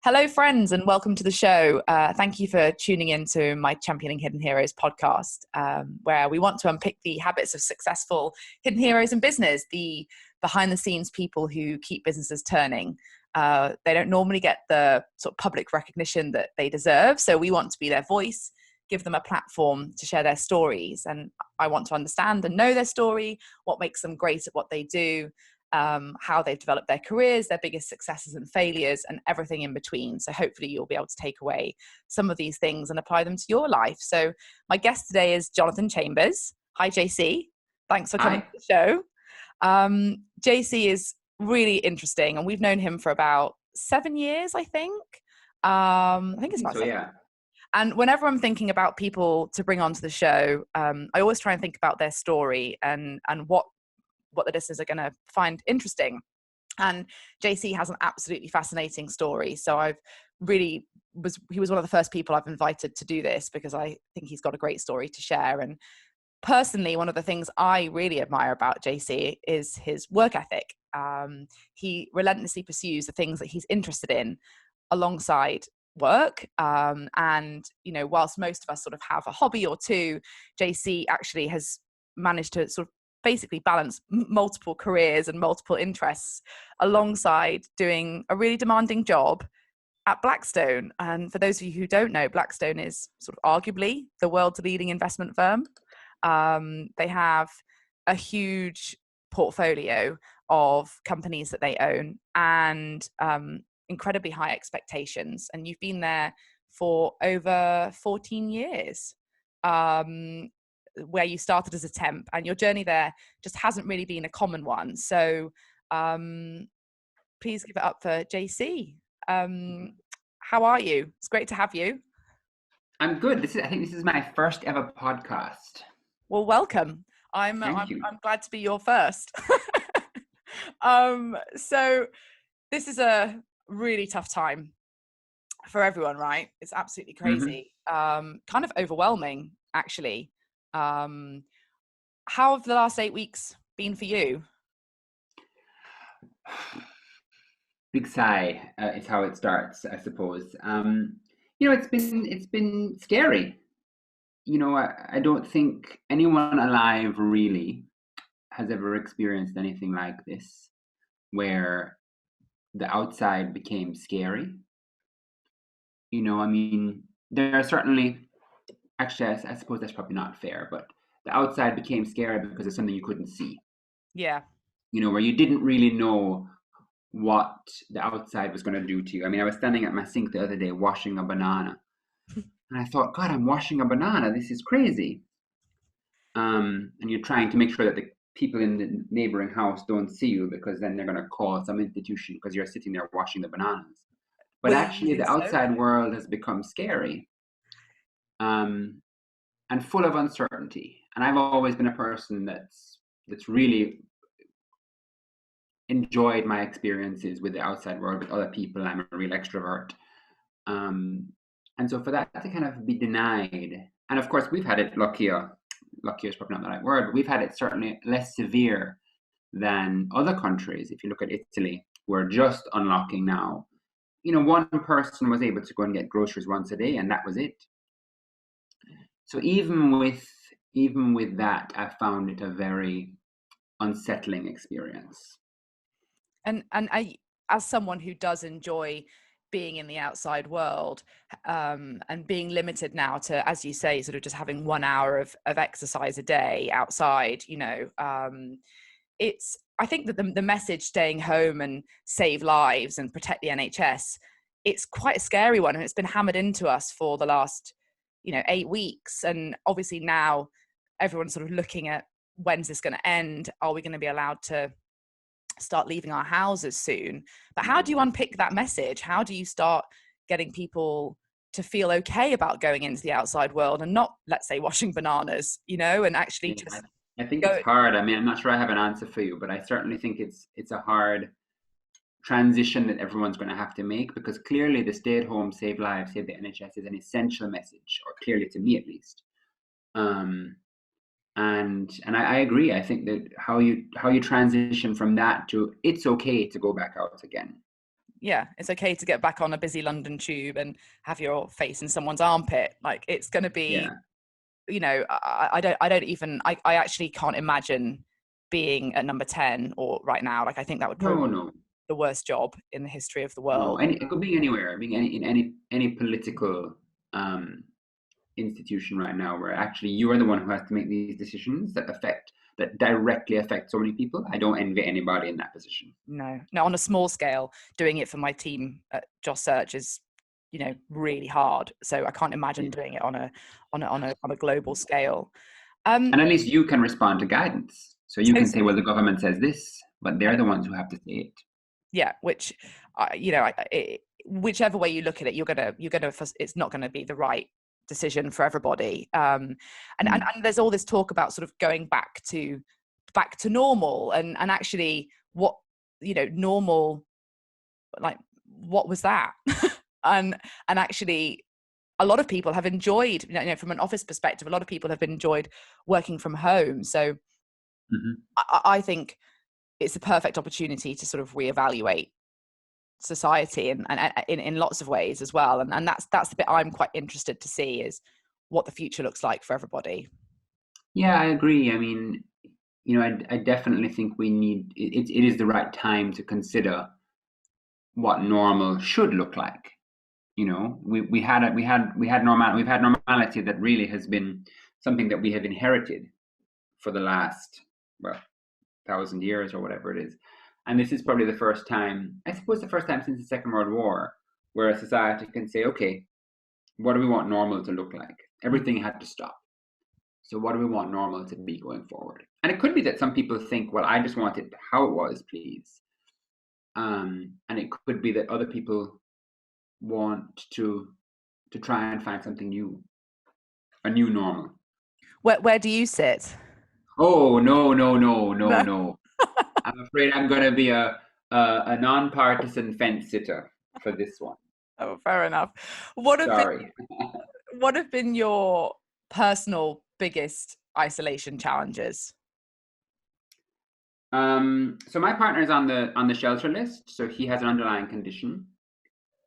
Hello, friends, and welcome to the show. Thank you for tuning in to my Championing Hidden Heroes podcast, where we want to unpick the habits of successful hidden heroes in business, the behind the scenes people who keep businesses turning. They don't normally get the sort of public recognition that they deserve, so we want to be their voice, give them a platform to share their stories. And I want to understand and know their story, what makes them great at what they do, how they've developed their careers, their biggest successes and failures, and everything in between. So hopefully you'll be able to take away some of these things and apply them to your life. So my guest today is Jonathan Chambers. Hi, JC. Thanks for coming to the show. JC is really interesting, and we've known him for about 7 years, I think. I think it's about so, 7 yeah. And whenever I'm thinking about people to bring onto the show, I always try and think about their story and what the listeners are going to find interesting. And JC has an absolutely fascinating story. So he was one of the first people I've invited to do this because I think he's got a great story to share. And personally, one of the things I really admire about JC is his work ethic. He relentlessly pursues the things that he's interested in alongside work. And, whilst most of us sort of have a hobby or two, JC actually has managed to sort of basically balance multiple careers and multiple interests alongside doing a really demanding job at Blackstone. And for those of you who don't know, Blackstone is sort of arguably the world's leading investment firm. They have a huge portfolio of companies that they own and incredibly high expectations. And you've been there for over 14 years. Where you started as a temp, and your journey there just hasn't really been a common one. So please give it up for JC. How are you? It's great to have you. I'm good. I think this is my first ever podcast. Well, welcome. I'm glad to be your first. So this is a really tough time for everyone, right? It's absolutely crazy. Mm-hmm. Kind of overwhelming, actually. How have the last 8 weeks been for you? Big sigh is how it starts, I suppose. It's been scary. I don't think anyone alive really has ever experienced anything like this, where the outside became scary. There are certainly. Actually, I suppose that's probably not fair, but the outside became scary because of something you couldn't see. Yeah. Where you didn't really know what the outside was going to do to you. I was standing at my sink the other day washing a banana. And I thought, God, I'm washing a banana. This is crazy. And you're trying to make sure that the people in the neighboring house don't see you, because then they're going to call some institution because you're sitting there washing the bananas. But actually, the outside world has become scary. And full of uncertainty. And I've always been a person that's really enjoyed my experiences with the outside world, with other people. I'm a real extrovert. And so for that to kind of be denied, and of course we've had it luckier is probably not the right word, but we've had it certainly less severe than other countries. If you look at Italy, who are just unlocking now, one person was able to go and get groceries once a day, and that was it. So even with that, I found it a very unsettling experience. And I, as someone who does enjoy being in the outside world, and being limited now to, as you say, sort of just having 1 hour of exercise a day outside, I think that the message staying home and save lives and protect the NHS, it's quite a scary one, and it's been hammered into us for the last 8 weeks. And obviously now everyone's sort of looking at, when's this going to end? Are we going to be allowed to start leaving our houses soon? But how do you unpick that message? How do you start getting people to feel okay about going into the outside world and not, let's say, washing bananas, and actually just... I think it's hard. I'm not sure I have an answer for you, but I certainly think it's a hard transition that everyone's going to have to make, because clearly the stay at home, save lives, save the NHS is an essential message, or clearly to me at least. And I agree. I think that how you transition from that to it's okay to go back out again yeah, it's okay to get back on a busy London tube and have your face in someone's armpit. Like, it's going to be, Yeah. you know, I actually can't imagine being at number 10 or right now. Like, I think that would probably No, be no, the worst job in the history of the no. world. It could be anywhere. Being in any political um, institution right now, where actually you are the one who has to make these decisions that directly affect so many people. I don't envy anybody in that position. No, on a small scale, doing it for my team at Joss Search is, you know, really hard. So I can't imagine Yeah. doing it on a global scale. And at least you can respond to guidance. So you can say, well, Totally. the government says this, but they're the ones who have to say it. Yeah, which, you know, whichever way you look at it, you're gonna, it's not gonna be the right decision for everybody. And there's all this talk about sort of going back to normal, and actually, what, you know, normal, like, what was that? and actually, a lot of people have enjoyed, you know, from an office perspective, a lot of people have enjoyed working from home. So I think it's a perfect opportunity to sort of reevaluate society and in lots of ways as well. And that's the bit I'm quite interested to see, is what the future looks like for everybody. Yeah, I agree. I mean, you know, I definitely think we need it is the right time to consider what normal should look like. You know, we've had normality that really has been something that we have inherited for the last, well, 1,000 years or whatever it is. And this is probably the first time, I suppose, the first time since the Second World War, where a society can say, okay, what do we want normal to look like? Everything had to stop. So what do we want normal to be going forward? And it could be that some people think, well, I just want it how it was, please. And it could be that other people want to try and find something new, a new normal. Where do you sit? Oh, no, no, no, no, No. no. I'm afraid I'm going to be a nonpartisan fence sitter for this one. Oh, fair enough. What have been Sorry. your personal biggest isolation challenges? So my partner is on the shelter list, so he has an underlying condition.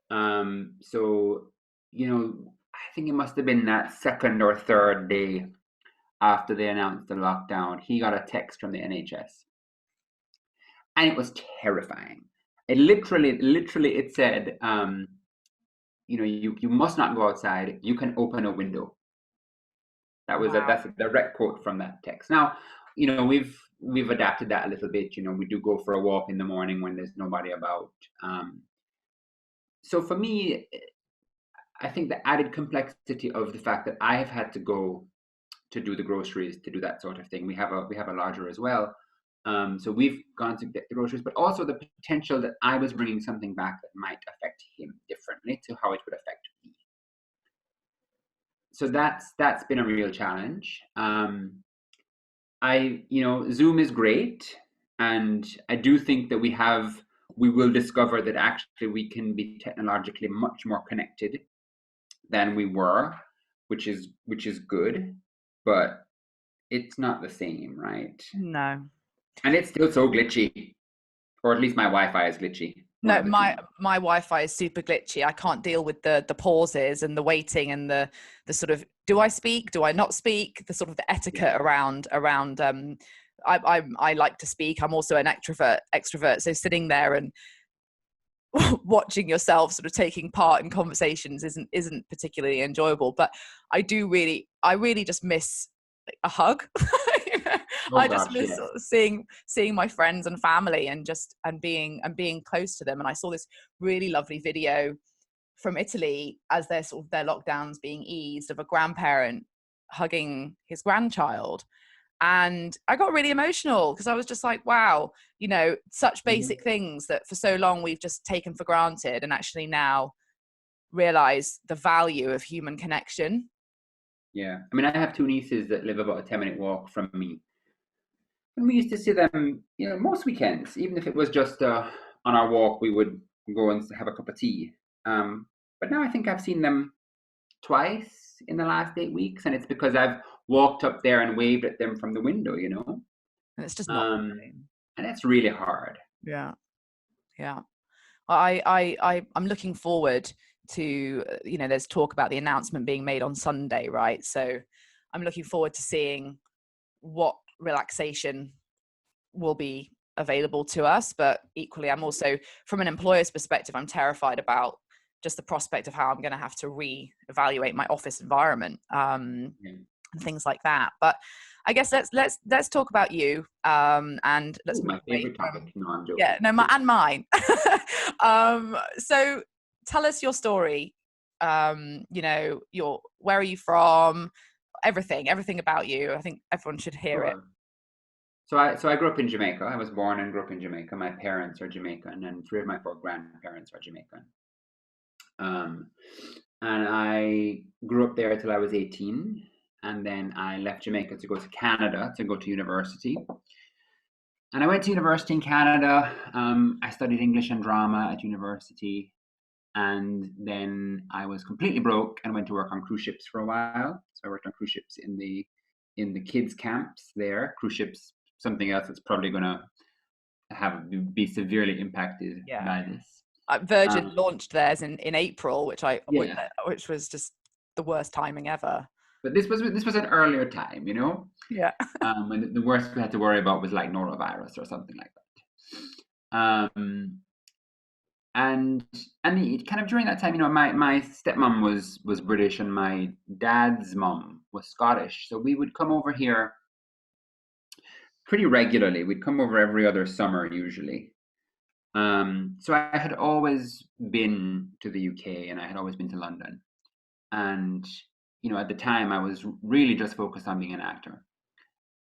So, you know, I think it must have been that second or third day after they announced the lockdown, he got a text from the NHS, and it was terrifying. It literally it said, you know, you must not go outside. You can open a window. That's a direct quote from that text. Now, you know, we've adapted that a little bit. You know, we do go for a walk in the morning when there's nobody about. So for me, I think the added complexity of the fact that I have had to go to do the groceries, to do that sort of thing. We have a lodger as well. So we've gone to get the groceries, but also the potential that I was bringing something back that might affect him differently to how it would affect me. So that's been a real challenge. You know, Zoom is great, and I do think that we will discover that actually we can be technologically much more connected than we were, which is good, but it's not the same, right? No. And it's still so glitchy, or at least my Wi-Fi is glitchy. No, my Wi-Fi is super glitchy. I can't deal with the pauses and the waiting and the sort of, do I speak? Do I not speak? The sort of the etiquette around. I like to speak. I'm also an extrovert. So sitting there and watching yourself sort of taking part in conversations isn't particularly enjoyable. But I really just miss a hug. Oh I just gosh, miss yes. seeing my friends and family and being close to them. And I saw this really lovely video from Italy as their lockdowns being eased, of a grandparent hugging his grandchild. And I got really emotional because I was just like, wow, you know, such basic things that for so long we've just taken for granted, and actually now realize the value of human connection. Yeah. I mean, I have two nieces that live about a 10-minute walk from me. And we used to see them, you know, most weekends, even if it was just on our walk, we would go and have a cup of tea. But now I think I've seen them twice in the last 8 weeks, and it's because I've walked up there and waved at them from the window, you know. And it's just not the Um, same. and it's really hard. Yeah. I'm looking forward to, there's talk about the announcement being made on Sunday, right? So I'm looking forward to seeing what relaxation will be available to us. But equally, I'm also, from an employer's perspective, I'm terrified about just the prospect of how I'm going to have to re-evaluate my office environment, and things like that. But I guess let's talk about you, and let's my favorite topic. No, I'm joking. Yeah, no, and mine. So tell us your story. Where are you from? Everything about you. I think everyone should hear it. So I grew up in Jamaica. I was born and grew up in Jamaica. My parents are Jamaican, and 3 of my 4 grandparents are Jamaican. And I grew up there till I was 18, and then I left Jamaica to go to Canada to go to university. And I went to university in Canada. I studied English and drama at university, and then I was completely broke and went to work on cruise ships for a while. So I worked on cruise ships in the kids camps there. Cruise ships, something else that's probably going to be severely impacted by this. Virgin launched theirs in April, which was just the worst timing ever. But this was an earlier time, Yeah. When the worst we had to worry about was like norovirus or something like that. And kind of during that time, my stepmom was British and my dad's mom was Scottish, so we would come over here pretty regularly. We'd come over every other summer usually. So I had always been to the UK and I had always been to London. And, at the time I was really just focused on being an actor.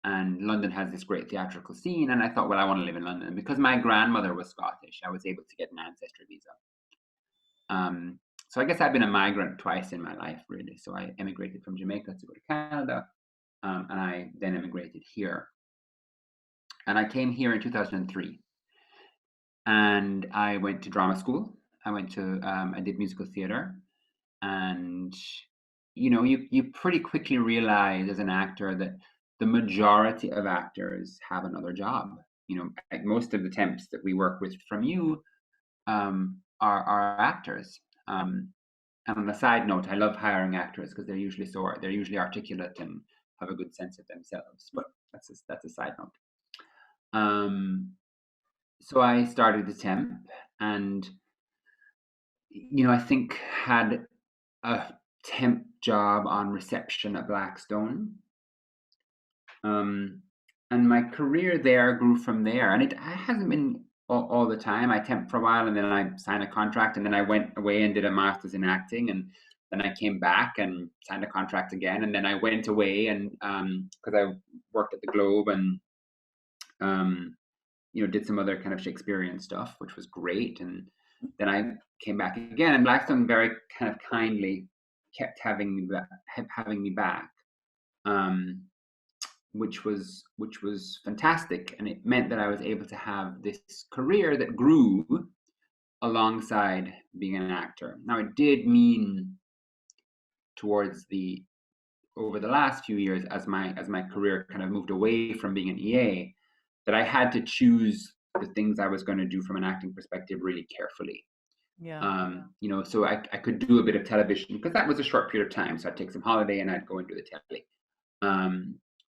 And London has this great theatrical scene. And I thought, well, I want to live in London. Because my grandmother was Scottish, I was able to get an ancestry visa. So I guess I've been a migrant twice in my life, really. So I emigrated from Jamaica to go to Canada. And I then emigrated here. And I came here in 2003. And I went to drama school. I did musical theater. And, you pretty quickly realize as an actor that the majority of actors have another job. Like most of the temps that we work with from you are actors. And on a side note, I love hiring actors because they're usually articulate and have a good sense of themselves. But that's a side note. So I started the temp, and I think had a temp job on reception at Blackstone. And my career there grew from there, and it hasn't been all the time. I temped for a while, and then I signed a contract, and then I went away and did a master's in acting, and then I came back and signed a contract again, and then I went away and because I worked at the Globe and did some other kind of Shakespearean stuff, which was great. And then I came back again, and Blackstone very kind of kindly kept having me back, which was fantastic. And it meant that I was able to have this career that grew alongside being an actor. Now, it did mean over the last few years, as my career kind of moved away from being an EA, that I had to choose the things I was going to do from an acting perspective really carefully. So I could do a bit of television because that was a short period of time. So I'd take some holiday and I'd go and do the telly.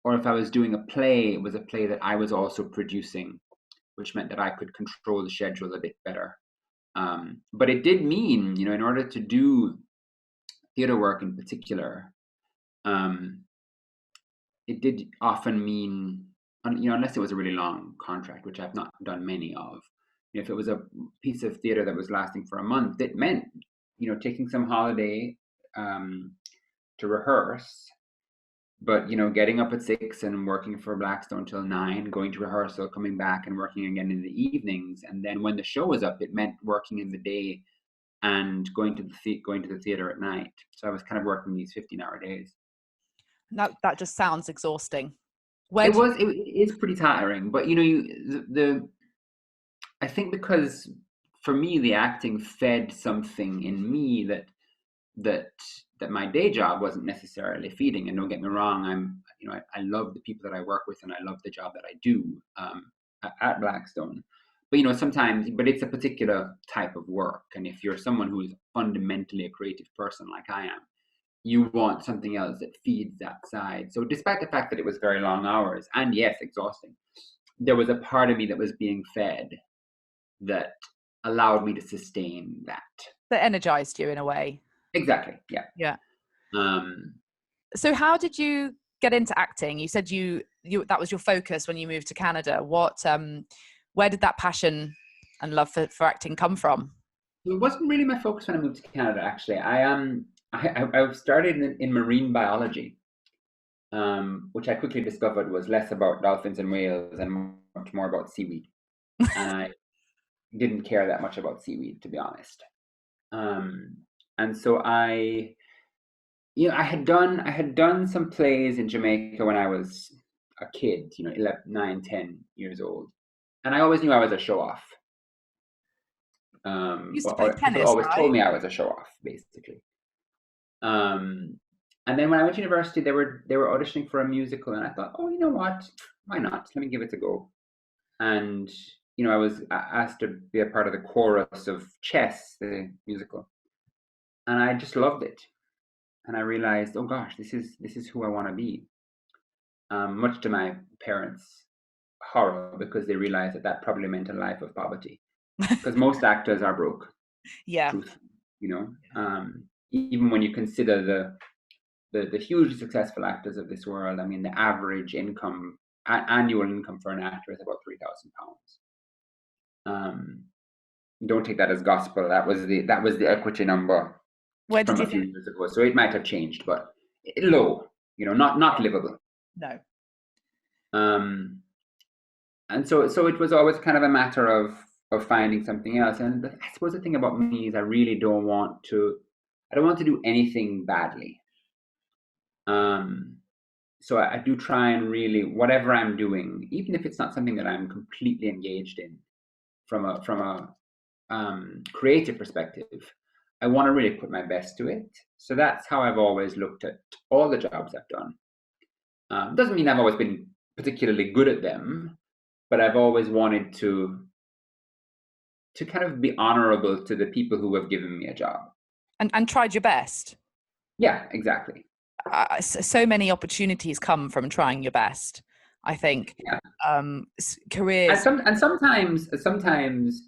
Or if I was doing a play, it was a play that I was also producing, which meant that I could control the schedule a bit better. But it did mean, in order to do theater work in particular, it did often mean, unless it was a really long contract, which I've not done many of, if it was a piece of theater that was lasting for a month, it meant, taking some holiday to rehearse, but, getting up at 6 and working for Blackstone till 9, going to rehearsal, coming back and working again in the evenings. And then when the show was up, it meant working in the day and going to the theater at night. So I was kind of working these 15-hour days. That just sounds exhausting. It is pretty tiring, but I think because for me the acting fed something in me that my day job wasn't necessarily feeding. And don't get me wrong, I love the people that I work with and I love the job that I do at Blackstone. sometimes, but it's a particular type of work. And if you're someone who is fundamentally a creative person like I am, you want something else that feeds that side. So despite the fact that it was very long hours and yes, exhausting, there was a part of me that was being fed that allowed me to sustain that. That energized you in a way. Exactly. Yeah. Yeah. Um, So how did you get into acting? You said you that was your focus when you moved to Canada. Where did that passion and love for acting come from? it wasn't really my focus when I moved to Canada. Actually, I started in marine biology, which I quickly discovered was less about dolphins and whales and much more about seaweed. And I didn't care that much about seaweed, to be honest. And so I had done some plays in Jamaica when I was a kid, 11, 9, 10 years old, and I always knew I was a show off. You used to play Or people tennis, always right? told me I was a show off, basically. And then when I went to university, they were auditioning for a musical, and I thought, oh, you know what? Why not? Let me give it a go. And I was asked to be a part of the chorus of Chess, the musical, and I just loved it. And I realized, oh gosh, this is who I want to be. Much to my parents' horror, because they realized that probably meant a life of poverty. Because most actors are broke. Yeah. Truth, even when you consider the hugely successful actors of this world. I mean, the average annual income for an actor is about £3,000. Don't take that as gospel. That was the equity number from a few years ago. So it might have changed, but low. Not livable. No. And so it was always kind of a matter of finding something else. And I suppose the thing about me is I don't want to do anything badly. So I do try and really, whatever I'm doing, even if it's not something that I'm completely engaged in from a creative perspective, I want to really put my best to it. So that's how I've always looked at all the jobs I've done. Doesn't mean I've always been particularly good at them, but I've always wanted to kind of be honorable to the people who have given me a job. And tried your best. Yeah, exactly. So many opportunities come from trying your best, I think. Yeah. Careers. And sometimes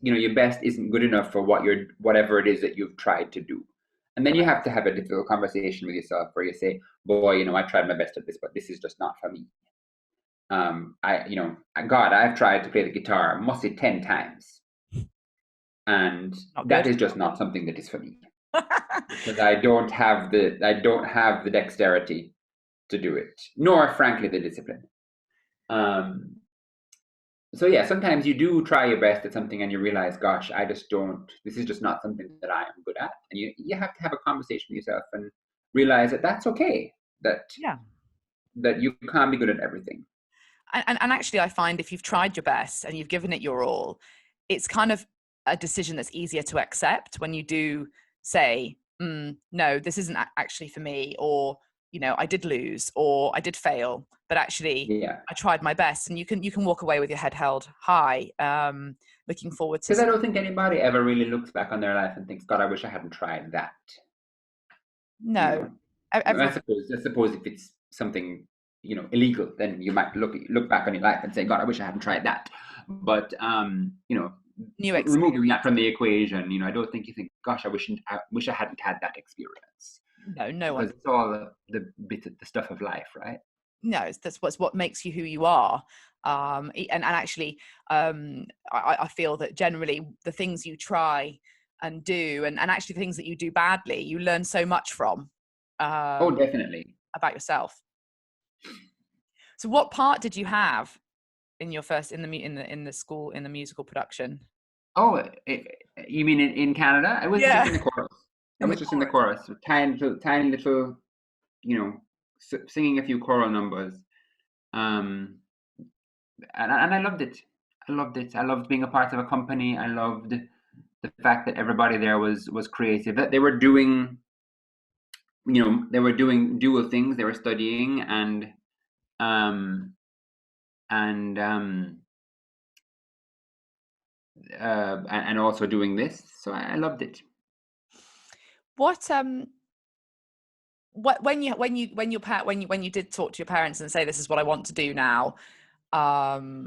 your best isn't good enough for whatever it is that you've tried to do. And then you have to have a difficult conversation with yourself where you say, boy, I tried my best at this, but this is just not for me. I've tried to play the guitar, must say 10 times. And that is just not something that is for me. Because I don't have the dexterity to do it, nor frankly the discipline. So yeah, sometimes you do try your best at something and you realize, gosh, this is just not something that I am good at. And you have to have a conversation with yourself and realize that that's okay, that you can't be good at everything. And actually, I find if you've tried your best and you've given it your all, it's kind of a decision that's easier to accept when you do say, no, this isn't actually for me, or I did lose or I did fail, but actually I tried my best. And you can walk away with your head held high, looking forward to. Because I don't think anybody ever really looks back on their life and thinks, God, I wish I hadn't tried that. No. I suppose if it's something illegal, then you might look back on your life and say, God, I wish I hadn't tried that. But removing that from the equation, I don't think you think, gosh, I wish I hadn't had that experience. No one. Because it's all the stuff of life, right? No, that's what makes you who you are. And actually, I feel that generally the things you try and do, and actually the things that you do badly, you learn so much from. Oh, definitely. About yourself. So, what part did you have in your first in the school in the musical production? Oh, you mean in Canada? I was just in the chorus. I was just in the chorus, tiny little, singing a few choral numbers, and I loved it. I loved being a part of a company. I loved the fact that everybody there was creative. That they were doing, dual things. They were studying and and also doing this. So I loved it. What when you did talk to your parents and say this is what I want to do now, how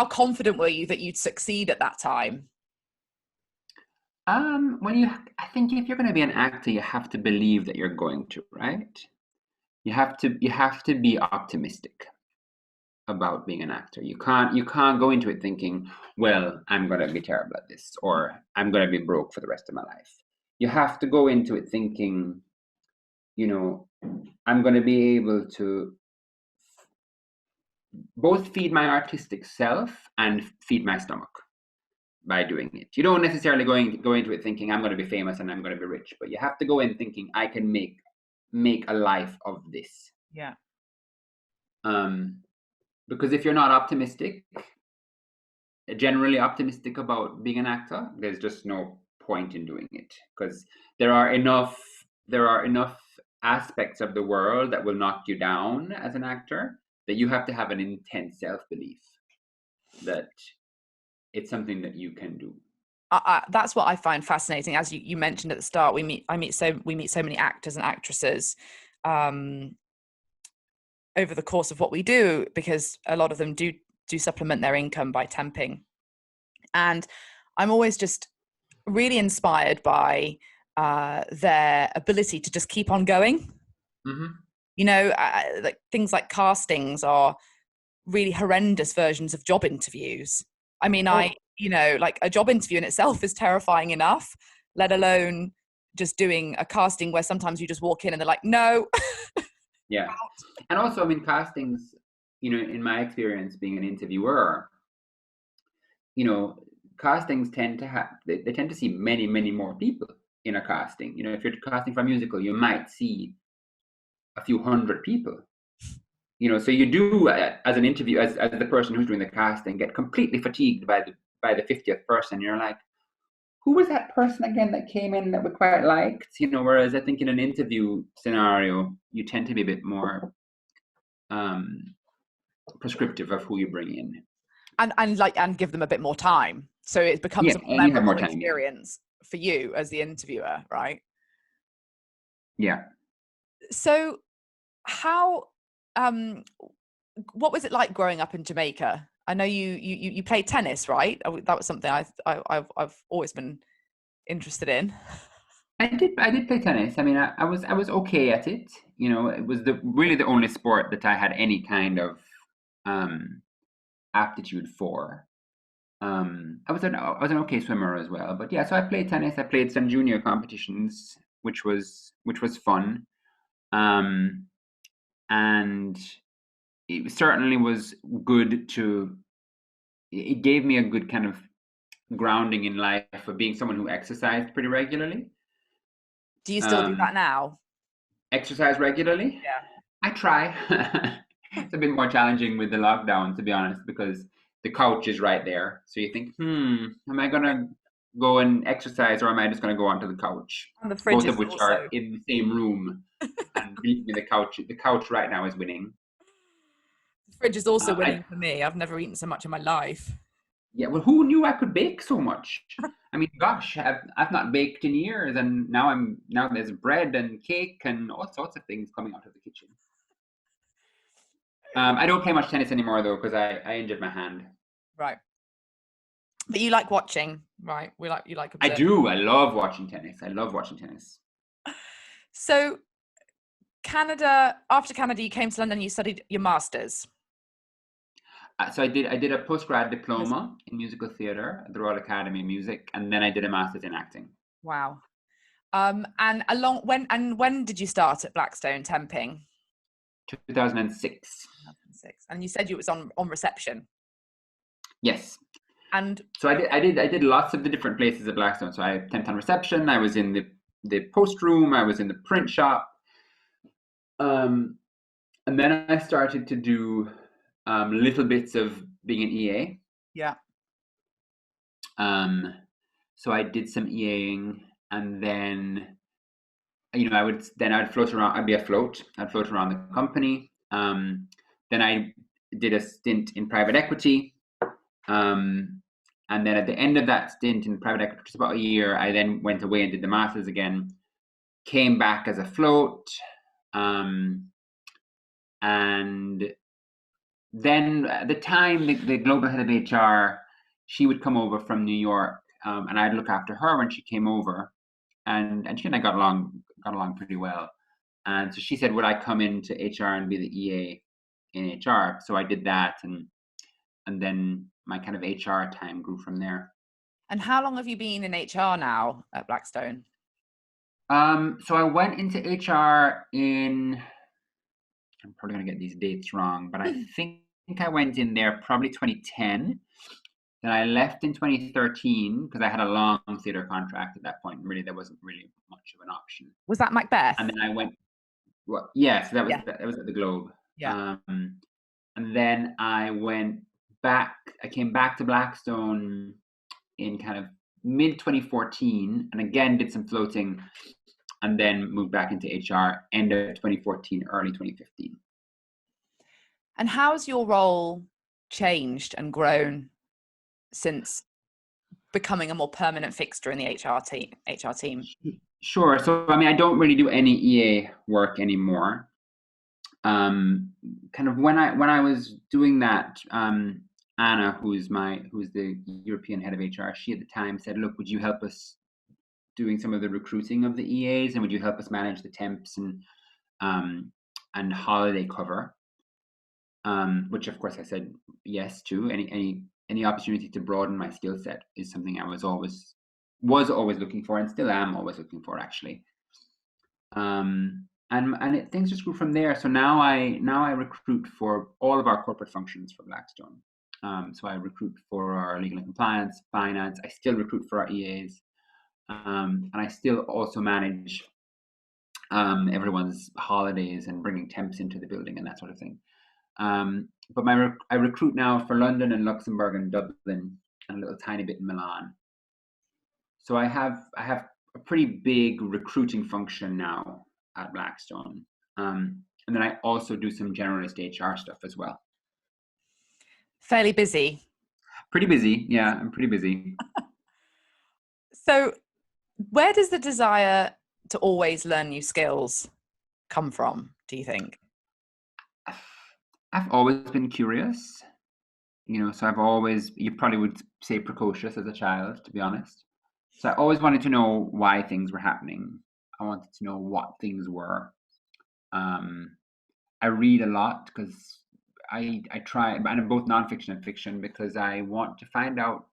confident were you that you'd succeed at that time? I think if you're going to be an actor, you have to believe that you're going to, right? You have to be optimistic about being an actor. You can't go into it thinking, well, I'm going to be terrible at this, or I'm going to be broke for the rest of my life. You have to go into it thinking, I'm going to be able to both feed my artistic self and feed my stomach by doing it. You don't necessarily go into it thinking I'm going to be famous and I'm going to be rich, but you have to go in thinking I can make a life of this. Yeah. Because if you're not optimistic, generally optimistic about being an actor, there's just no point in doing it, because there are enough aspects of the world that will knock you down as an actor, that you have to have an intense self-belief that it's something that you can do. That's what I find fascinating. As you mentioned at the start, we meet so many actors and actresses over the course of what we do, because a lot of them do supplement their income by temping. And I'm always just really inspired by their ability to just keep on going. Mm-hmm. Like things like castings are really horrendous versions of job interviews. I mean, like a job interview in itself is terrifying enough, let alone just doing a casting where sometimes you just walk in and they're like, no. Yeah. And also, I mean, castings, in my experience being an interviewer, castings tend to have, they tend to see many, many more people in a casting. If you're casting for a musical, you might see a few hundred people. So you do, as an interview, as the person who's doing the casting, get completely fatigued by the 50th person. You're like, who was that person again that came in that we quite liked? Whereas I think in an interview scenario, you tend to be a bit more prescriptive of who you bring in, and give them a bit more time, so it becomes a more memorable experience for you as the interviewer, right? Yeah. So how what was it like growing up in Jamaica? I know you played tennis, right? That was something I've always been interested in. I did play tennis. I mean, I was okay at it. It was really the only sport that I had any kind of aptitude for. I was an okay swimmer as well. But yeah, so I played tennis. I played some junior competitions, which was fun. And it certainly was good it gave me a good kind of grounding in life for being someone who exercised pretty regularly. Do you still do that now? Exercise regularly? Yeah. I try. It's a bit more challenging with the lockdown, to be honest, because the couch is right there. So you think, am I going to go and exercise, or am I just going to go onto the couch? And the fridge Both is of which also... are in the same room. And believe me, the couch right now is winning. The fridge is also winning for me. I've never eaten so much in my life. Yeah, well, who knew I could bake so much? I mean, gosh, I've not baked in years, and now there's bread and cake and all sorts of things coming out of the kitchen. I don't play much tennis anymore though, because I injured my hand. Right. But you like watching, right? You like observing. I do. I love watching tennis. I love watching tennis. So after Canada, you came to London, you studied your master's. So I did a postgrad diploma in musical theatre at the Royal Academy of Music, and then I did a master's in acting. Wow. And when did you start at Blackstone temping? 2006. And you said you was on reception. Yes. And so I did lots of the different places at Blackstone. So I temped on reception. I was in the post room. I was in the print shop. And then I started to do little bits of being an EA. Yeah. So I did some EAing, and then I'd float around. I'd be afloat. I'd float around the company. Then I did a stint in private equity. And then at the end of that stint in private equity, just about a year, I then went away and did the masters again, came back as a float, and then at the time, the global head of HR, she would come over from New York, and I'd look after her when she came over, and she and I got along pretty well. And so she said, would I come into HR and be the EA in HR? So I did that, and then my kind of HR time grew from there. And how long have you been in HR now at Blackstone? So I went into HR in, I'm probably going to get these dates wrong, but I think I went in there probably 2010. Then I left in 2013 because I had a long theater contract at that point. Really, there wasn't really much of an option. Was that Macbeth? And then I went, well, yes, that was at the Globe. Yeah. And then I went back. I came back to Blackstone in kind of mid 2014, and again did some floating, and then moved back into HR end of 2014, early 2015. And how's your role changed and grown since becoming a more permanent fixture in the HR team? Sure. So I mean, I don't really do any EA work anymore. Kind of when I was doing that, Anna, who's the European head of HR, she at the time said, "Look, would you help us doing some of the recruiting of the EAs, and would you help us manage the temps and holiday cover?" Which of course I said yes to. Any opportunity to broaden my skill set is something I was always looking for, and still am always looking for, actually. Things just grew from there. So now I recruit for all of our corporate functions for Blackstone. So I recruit for our legal and compliance, finance. I still recruit for our EAs, and I still also manage everyone's holidays and bringing temps into the building and that sort of thing. But I recruit now for London and Luxembourg and Dublin and a little tiny bit in Milan. So I have a pretty big recruiting function now at Blackstone. And then I also do some generalist HR stuff as well. Fairly busy. Pretty busy. Yeah, I'm pretty busy. So where does the desire to always learn new skills come from, do you think? I've always been curious, so you probably would say precocious as a child, to be honest. So I always wanted to know why things were happening. I wanted to know what things were. I read a lot because I try, and both nonfiction and fiction, because I want to find out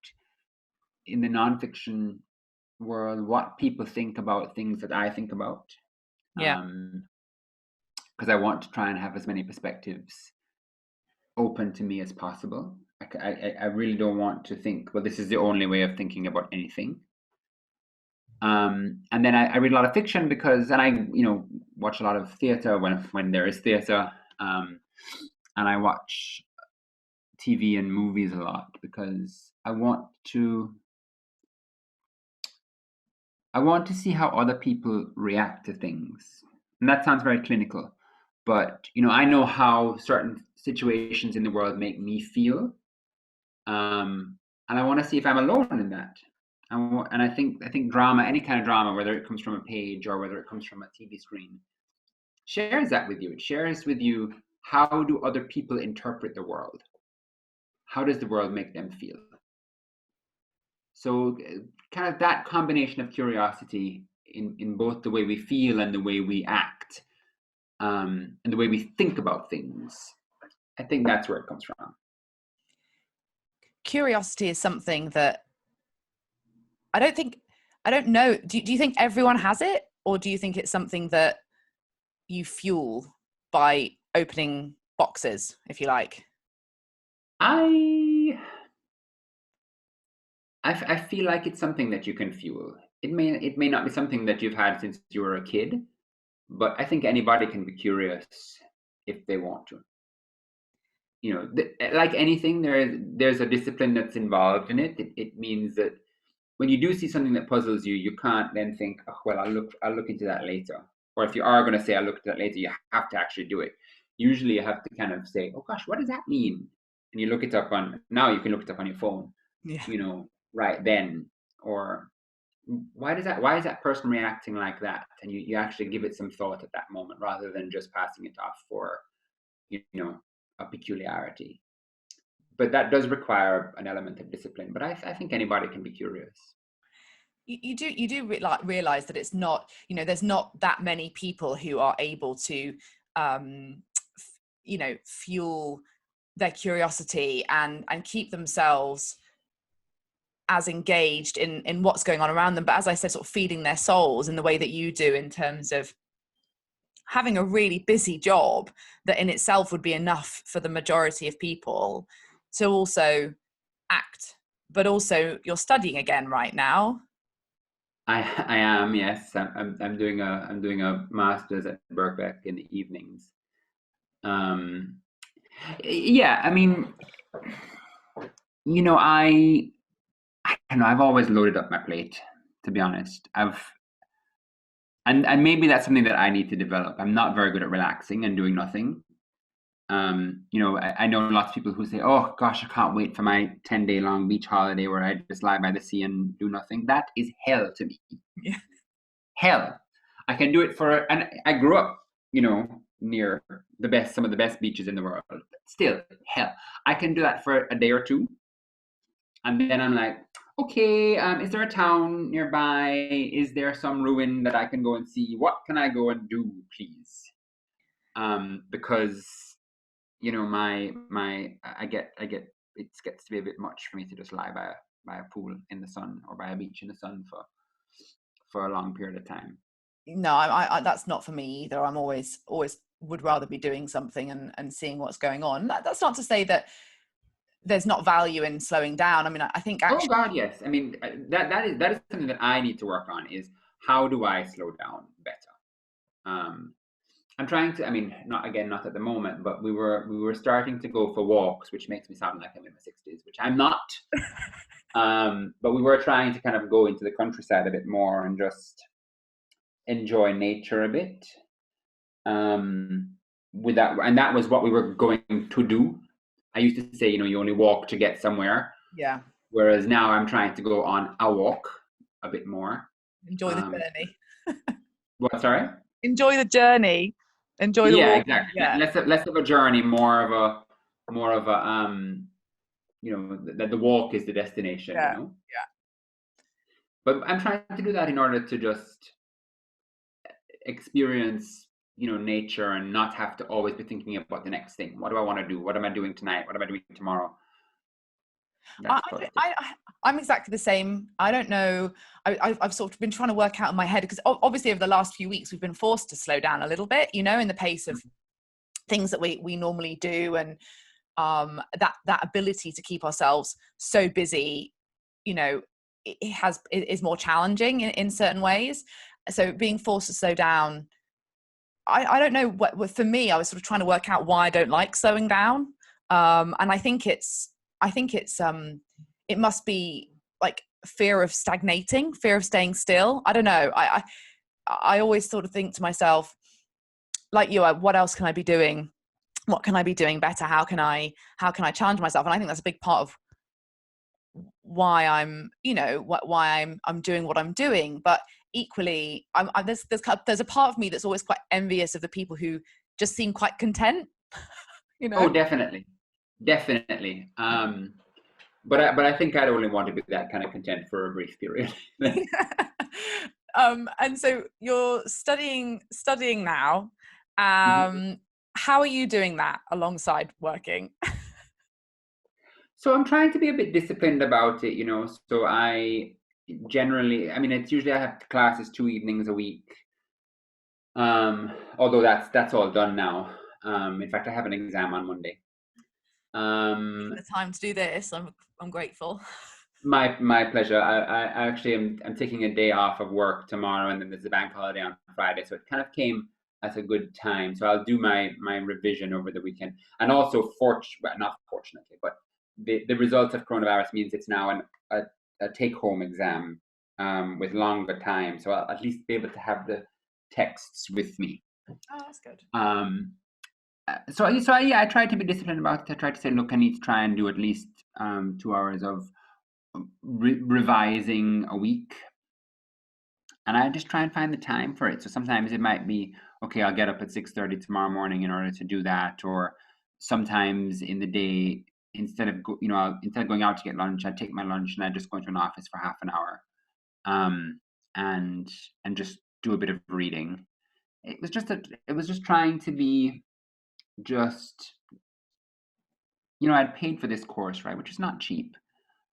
in the nonfiction world what people think about things that I think about. Yeah. Because I want to try and have as many perspectives open to me as possible. I really don't want to think, well, this is the only way of thinking about anything. And then I read a lot of fiction because, and I watch a lot of theater when there is theater, and I watch TV and movies a lot because I want to see how other people react to things. And that sounds very clinical, but I know how certain situations in the world make me feel, and I want to see if I'm alone in that. And I think drama, any kind of drama, whether it comes from a page or whether it comes from a TV screen, shares that with you. It shares with you, how do other people interpret the world? How does the world make them feel? So kind of that combination of curiosity in both the way we feel and the way we act, and the way we think about things, I think that's where it comes from. Curiosity is something that I don't know. Do you think everyone has it, or do you think it's something that you fuel by opening boxes, if you like? I feel like it's something that you can fuel. It may not be something that you've had since you were a kid, but I think anybody can be curious if they want to. Like anything, there's a discipline that's involved in it. It means that when you do see something that puzzles you, you can't then think, oh, well, I'll look into that later. Or if you are going to say I'll look into that later, you have to actually do it. Usually you have to kind of say, oh gosh, what does that mean? and you look it up now you can look it up on your phone, Yeah. right then, or why is that person reacting like that? And you actually give it some thought at that moment rather than just passing it off for, a peculiarity. But that does require an element of discipline. But I think anybody can be curious. Like realize that it's not, there's not that many people who are able to fuel their curiosity and keep themselves as engaged in what's going on around them, but as I said, sort of feeding their souls in the way that you do, in terms of having a really busy job that in itself would be enough for the majority of people to also act. But also you're studying again right now. I am, yes. I'm doing a master's at Birkbeck in the evenings. Yeah, I mean, I don't know. I've always loaded up my plate, to be honest. And maybe that's something that I need to develop. I'm not very good at relaxing and doing nothing. I know lots of people who say, "Oh gosh, I can't wait for my 10-day long beach holiday where I just lie by the sea and do nothing." That is hell to me. Yeah. Hell. I can do it and I grew up, near some of the best beaches in the world. But still, hell. I can do that for a day or two. And then I'm like, okay, is there a town nearby? Is there some ruin that I can go and see? What can I go and do, please? Because I get it gets to be a bit much for me to just lie by a pool in the sun or by a beach in the sun for a long period of time. No, I that's not for me either. I'm always would rather be doing something and seeing what's going on. That's not to say that there's not value in slowing down. I mean, I think actually. Oh God, yes. I mean, that is something that I need to work on, is how do I slow down better? I'm trying to. I mean, not at the moment, but we were starting to go for walks, which makes me sound like I'm in my 60s, which I'm not. But we were trying to kind of go into the countryside a bit more and just enjoy nature a bit. With that, and that was what we were going to do. I used to say, you only walk to get somewhere. Yeah. Whereas now I'm trying to go on a walk a bit more. Enjoy the journey. What? Sorry. Enjoy the journey. Enjoy the Yeah, walk. exactly. Yeah. Less of a journey, more of a the walk is the destination. Yeah. Yeah. But I'm trying to do that in order to just experience nature and not have to always be thinking about the next thing. What do I want to do? What am I doing tonight? What am I doing tomorrow? I'm exactly the same. I don't know. I've sort of been trying to work out in my head, because obviously over the last few weeks we've been forced to slow down a little bit, in the pace of things that we normally do, and that ability to keep ourselves so busy, it is more challenging in certain ways. So being forced to slow down, I don't know what for me. I was sort of trying to work out why I don't like slowing down, and I think it's it must be like fear of stagnating, fear of staying still. I don't know. I always sort of think to myself, like you, what else can I be doing? What can I be doing better? How can I challenge myself? And I think that's a big part of why I'm doing what I'm doing. But equally, there's a part of me that's always quite envious of the people who just seem quite content. Oh, definitely. But I think I'd only want to be that kind of content for a brief period. And so you're studying now. Mm-hmm. How are you doing that alongside working? So I'm trying to be a bit disciplined about it, So I generally, I mean, it's usually I have classes 2 evenings a week. Although that's all done now. In fact, I have an exam on Monday. The time to do this, I'm grateful. My pleasure. I actually I'm taking a day off of work tomorrow, and then there's a bank holiday on Friday, so it kind of came at a good time. So I'll do my revision over the weekend, and also not fortunately, but the results of coronavirus means it's now a take home exam with longer time, so I'll at least be able to have the texts with me. Oh, that's good. Yeah, I tried to be disciplined about it. I tried to say, look, I need to try and do at least 2 hours of revising a week, and I just try and find the time for it. So sometimes it might be, okay, I'll get up at 6:30 tomorrow morning in order to do that, or sometimes in the day, instead of going out to get lunch, I take my lunch and I just go into an office for half an hour, um, and just do a bit of reading. It was just trying to be just, I'd paid for this course, right, which is not cheap.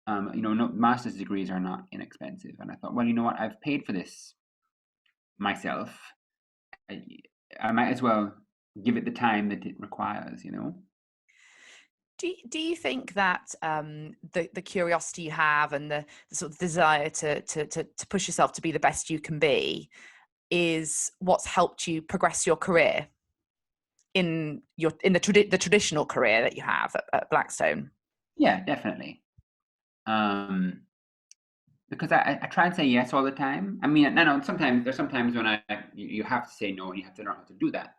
No, master's degrees are not inexpensive, and I thought, well, you know what, I've paid for this myself. I, I might as well give it the time that it requires. Do you think that the curiosity you have and the sort of desire to push yourself to be the best you can be is what's helped you progress your career in the traditional career that you have at Blackstone? Yeah, definitely. Because I try and say yes all the time. I mean, no, there's sometimes when you have to say no, and you have to learn how to do that.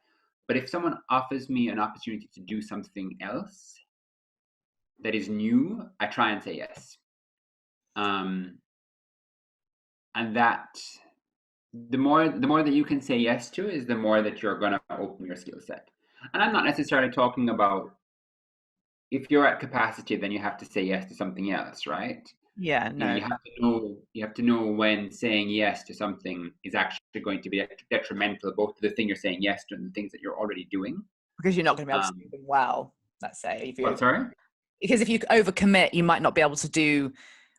But if someone offers me an opportunity to do something else that is new, I try and say yes. And that the more that you can say yes to is the more that you're going to open your skill set. And I'm not necessarily talking about, if you're at capacity, then you have to say yes to something else, right? Yeah, no, You have to know when saying yes to something is actually going to be detrimental, both to the thing you're saying yes to and the things that you're already doing. because you're not going to be able to do them well. Let's say Sorry? because if you overcommit, you might not be able to do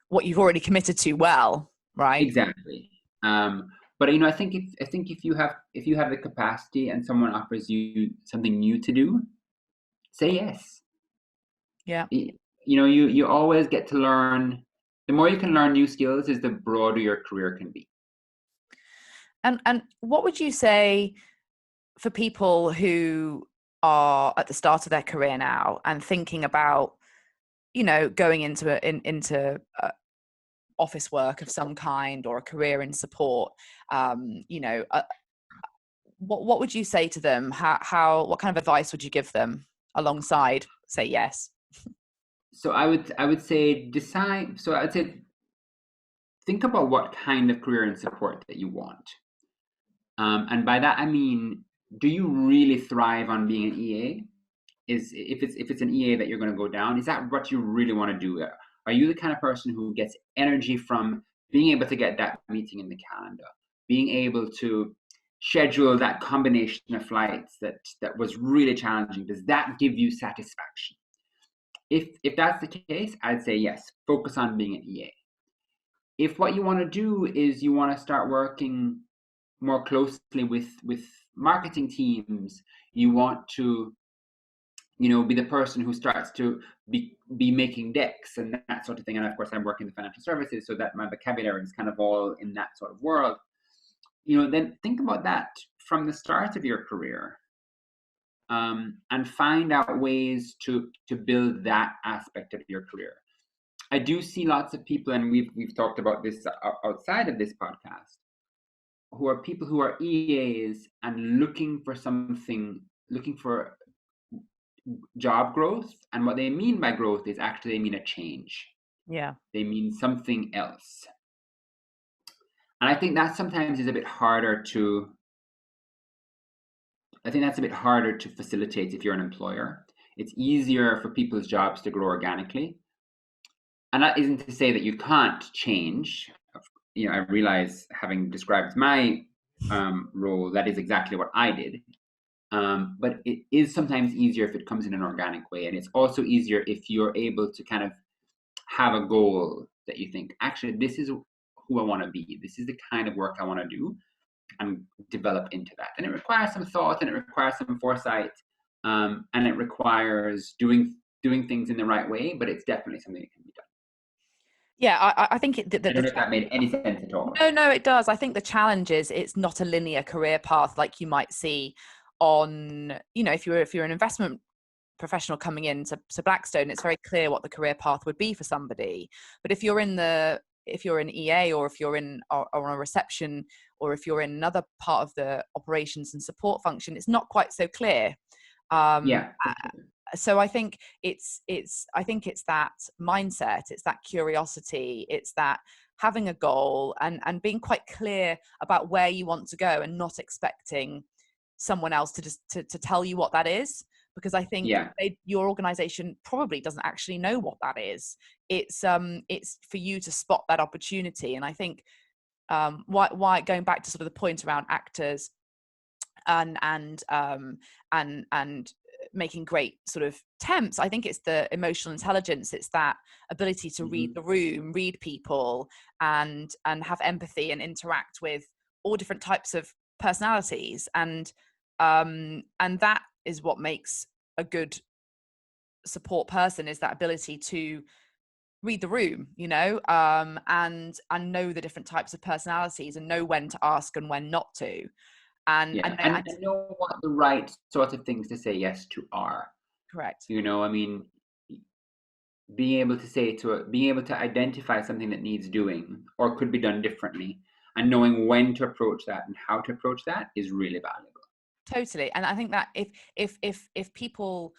what you've already committed to well, right? Exactly. But I think if you have the capacity and someone offers you something new to do, say yes. Yeah. You always get to learn. The more you can learn new skills, is the broader your career can be. And what would you say for people who are at the start of their career now and thinking about, going into office work of some kind or a career in support? What would you say to them? What kind of advice would you give them alongside say yes? So I would say decide. So I'd say think about what kind of career and support that you want. And by that I mean, do you really thrive on being an EA? If it's an EA that you're going to go down, is that what you really want to do? Are you the kind of person who gets energy from being able to get that meeting in the calendar, being able to schedule that combination of flights that was really challenging? Does that give you satisfaction? If that's the case, I'd say yes, focus on being an EA. If what you want to do is you want to start working more closely with marketing teams, you want to be the person who starts to be making decks and that sort of thing. And of course, I'm working in the financial services, so that my vocabulary is kind of all in that sort of world. Then think about that from the start of your career, and find out ways to build that aspect of your career. I do see lots of people, and we've talked about this outside of this podcast, who are people who are EAs and looking for job growth, and what they mean by growth is actually they mean a change. Yeah. They mean something else. And I think that sometimes is a bit harder to facilitate if you're an employer. It's easier for people's jobs to grow organically. And that isn't to say that you can't change. I realize, having described my role, that is exactly what I did. But it is sometimes easier if it comes in an organic way. And it's also easier if you're able to kind of have a goal that you think, actually, this is who I want to be. This is the kind of work I want to do, and develop into that. And it requires some thought, and it requires some foresight, and it requires doing things in the right way, but it's definitely something that can be done. Yeah, I think I don't know if that made any sense at all. No, it does. I think the challenge is it's not a linear career path like you might see on, if you're an investment professional coming in to Blackstone, it's very clear what the career path would be for somebody. But if you're an EA, or if you're on a reception, or if you're in another part of the operations and support function, it's not quite so clear. Yeah, for sure. So I think it's that mindset, it's that curiosity, it's that having a goal and being quite clear about where you want to go and not expecting someone else to just to tell you what that is, because I think Yeah. your organization probably doesn't actually know what that is. It's for you to spot that opportunity. And I think why going back to sort of the point around actors and making great sort of temps, I think it's the emotional intelligence, it's that ability to read the room, read people, and have empathy and interact with all different types of personalities, and that is what makes a good support person, is that ability to read the room, you know, and know the different types of personalities and know when to ask and when not to. Yeah, And and know what the right sort of things to say yes to are. correct. You know, I mean, being able to identify something that needs doing or could be done differently, and knowing when to approach that and how to approach that is really valuable. Totally. And I think that if people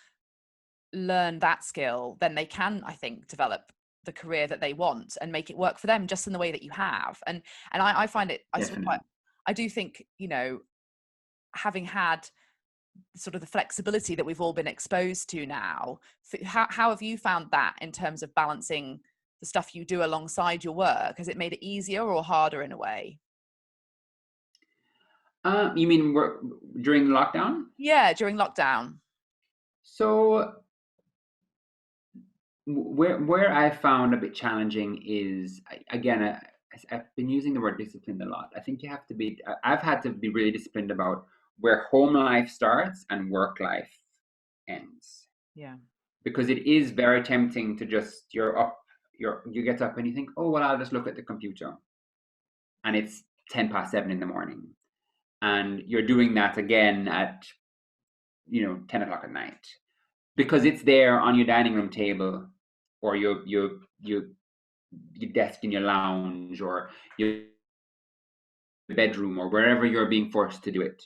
learn that skill, then they can, I think, develop the career that they want and make it work for them just in the way that you have. And I find it, Definitely. I do think, you know, having had sort of the flexibility that we've all been exposed to now, how have you found that in terms of balancing the stuff you do alongside your work? Has it made it easier or harder in a way? You mean during lockdown? Yeah, during lockdown. So where I found a bit challenging is, again, I've been using the word disciplined a lot. I think you have to be. I've had to be really disciplined about where home life starts and work life ends, Yeah. because it is very tempting to just you get up and you think, oh well, I'll just look at the computer, and it's 7:10 in the morning, and you're doing that again at 10 o'clock at night, because it's there on your dining room table, or your desk in your lounge, or your bedroom, or wherever you're being forced to do it.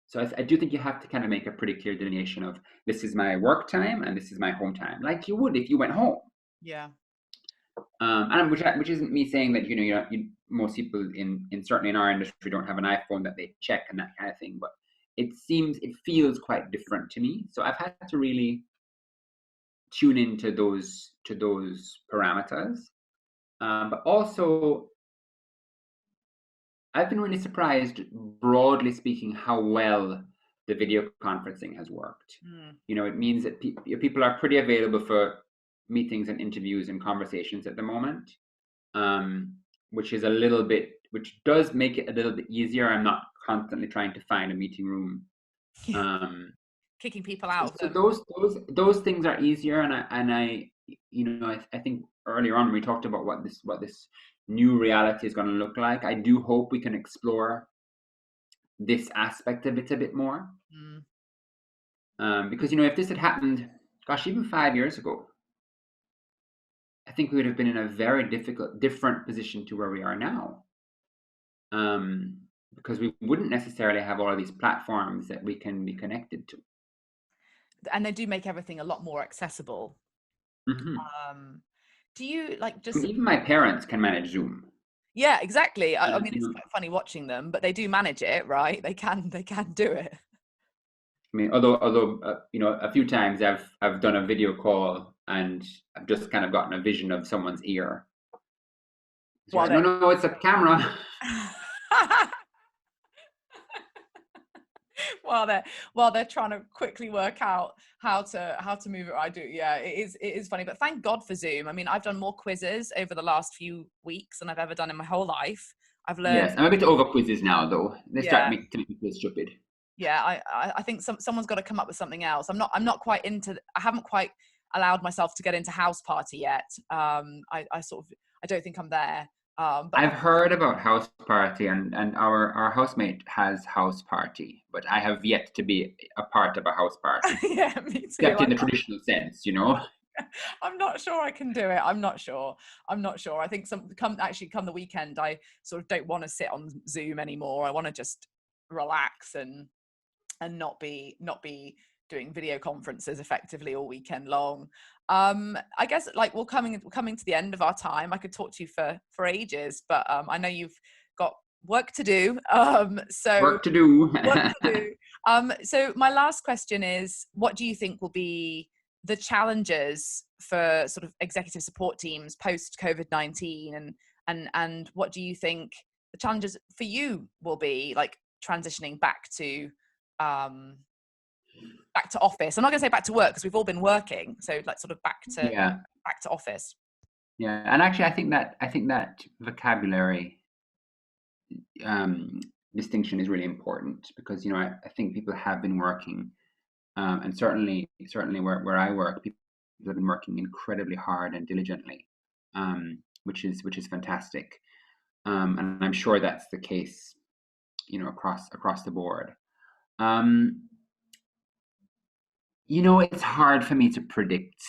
So I do think you have to kind of make a pretty clear delineation of, this is my work time and this is my home time, like you would if you went home. Yeah. And which isn't me saying that most people in certainly in our industry don't have an iPhone that they check and that kind of thing, but it feels quite different to me. So I've had to really tune into those parameters. But also, I've been really surprised, broadly speaking, how well the video conferencing has worked. Mm. It means that people are pretty available for meetings and interviews and conversations at the moment, which does make it a little bit easier. I'm not constantly trying to find a meeting room. Kicking people out of So them. those things are easier, and I think earlier on we talked about what this new reality is going to look like. I do hope we can explore this aspect of it a bit more, because if this had happened, gosh, even 5 years ago, I think we would have been in a very different position to where we are now, because we wouldn't necessarily have all of these platforms that we can be connected to. And they do make everything a lot more accessible. Do you like I just mean, even my parents can manage Zoom. Yeah, exactly. I And, mean, it's quite funny watching them, but they do manage it, right? They can do it. I mean, although a few times I've done a video call and I've just kind of gotten a vision of someone's ear. So While like, no, it's a camera. while they're trying to quickly work out how to move it. I do. Yeah, it is funny, but thank God for Zoom. I mean, I've done more quizzes over the last few weeks than I've ever done in my whole life. I've learned. Yes, I'm a bit over quizzes now, though. They start Yeah. to make me feel stupid. Yeah, I think someone's got to come up with something else. I'm not quite into. I haven't quite allowed myself to get into House Party yet. I sort of, I don't think I'm there. But I've heard about House Party, and our housemate has House Party, but I have yet to be a part of a house party. Yeah, me too. Except in the traditional sense, I'm not sure I can do it. I'm not sure. I think come the weekend, I sort of don't want to sit on Zoom anymore. I want to just relax and and not be doing video conferences effectively all weekend long. I guess like we're coming to the end of our time. I could talk to you for ages, but I know you've got work to do. Work to do. So my last question is, what do you think will be the challenges for sort of executive support teams post COVID-19, and what do you think the challenges for you will be, like transitioning back to office? I'm not going to say back to work because we've all been working, so like sort of back to office. Yeah, and actually, I think that vocabulary distinction is really important, because I think people have been working, and certainly where I work, people have been working incredibly hard and diligently, which is fantastic, and I'm sure that's the case, across the board. It's hard for me to predict.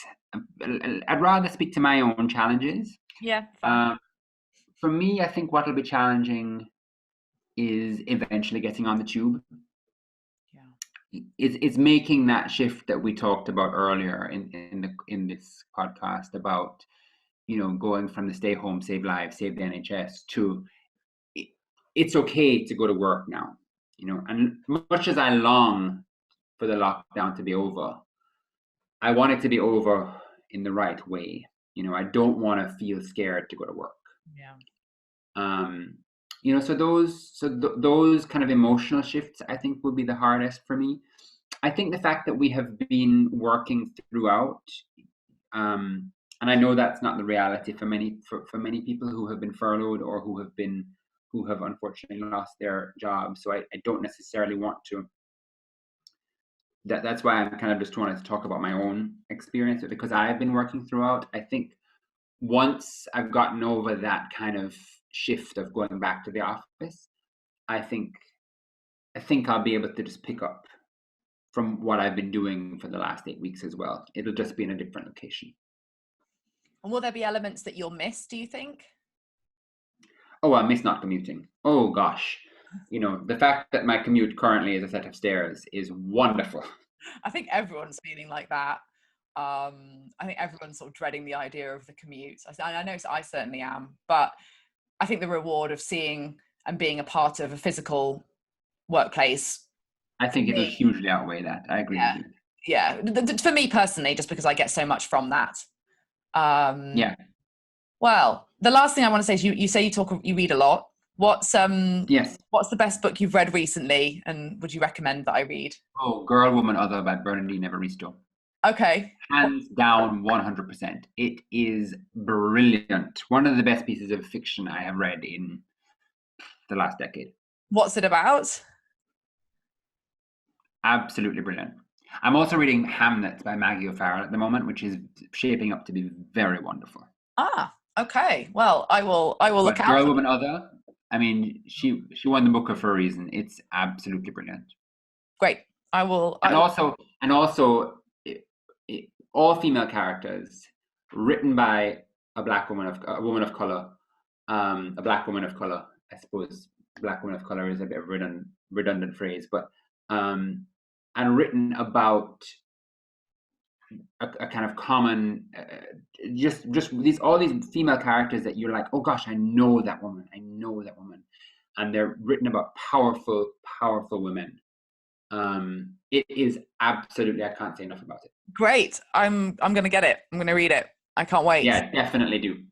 I'd rather speak to my own challenges. Yeah, fine. For me, I think what will be challenging is eventually getting on the tube. Yeah, it's making that shift that we talked about earlier in this podcast about going from the stay home, save lives, save the NHS to it's okay to go to work now. And much as I long for the lockdown to be over, I want it to be over in the right way. I don't want to feel scared to go to work. Yeah. So those kind of emotional shifts, I think, will be the hardest for me. I think the fact that we have been working throughout, and I know that's not the reality for many people who have been furloughed or who have unfortunately lost their jobs. So I don't necessarily want to. That's why I'm kind of just wanted to talk about my own experience, because I've been working throughout. I think once I've gotten over that kind of shift of going back to the office, I think I'll be able to just pick up from what I've been doing for the last 8 weeks as well. It'll just be in a different location. And will there be elements that you'll miss, do you think? Oh, I miss not commuting. Oh gosh. The fact that my commute currently is a set of stairs is wonderful. I think everyone's feeling like that. I think everyone's sort of dreading the idea of the commute. I know I certainly am, but I think the reward of seeing and being a part of a physical workplace, I think it'll hugely outweigh that. I agree with you. Yeah, for me personally, just because I get so much from that. Yeah. Well, the last thing I want to say is you say you read a lot. What's yes. What's the best book you've read recently, and would you recommend that I read? Oh, Girl, Woman, Other by Bernardine Evaristo. Okay. Hands down, 100%. It is brilliant. One of the best pieces of fiction I have read in the last decade. What's it about? Absolutely brilliant. I'm also reading Hamlet by Maggie O'Farrell at the moment, which is shaping up to be very wonderful. Ah, okay. Well, I will look out. Girl, Woman, Other. I mean, she won the Booker for a reason. It's absolutely brilliant. Great. I will. Also, all female characters written by a woman of color. A black woman of color. I suppose black woman of color is a bit of a redundant phrase, but and written about a kind of common, just all these female characters that you're like, oh gosh, I know that woman, and they're written about powerful women. It is absolutely, I can't say enough about it. Great. I'm gonna get it. I'm gonna read it. I can't wait. Yeah, definitely do.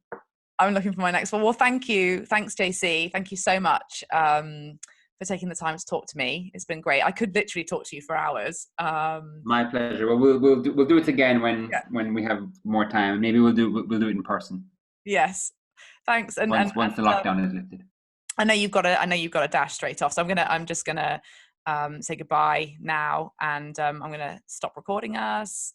I'm looking for my next one. Well, thank you. Thanks, JC. Thank you so much for taking the time to talk to me. It's been great. I could literally talk to you for hours. My pleasure. Well, we'll do it again when we have more time. Maybe we'll do it in person. Yes. Thanks. And once the lockdown is lifted. I know you've got a dash straight off. So I'm just gonna say goodbye now, and I'm gonna stop recording us.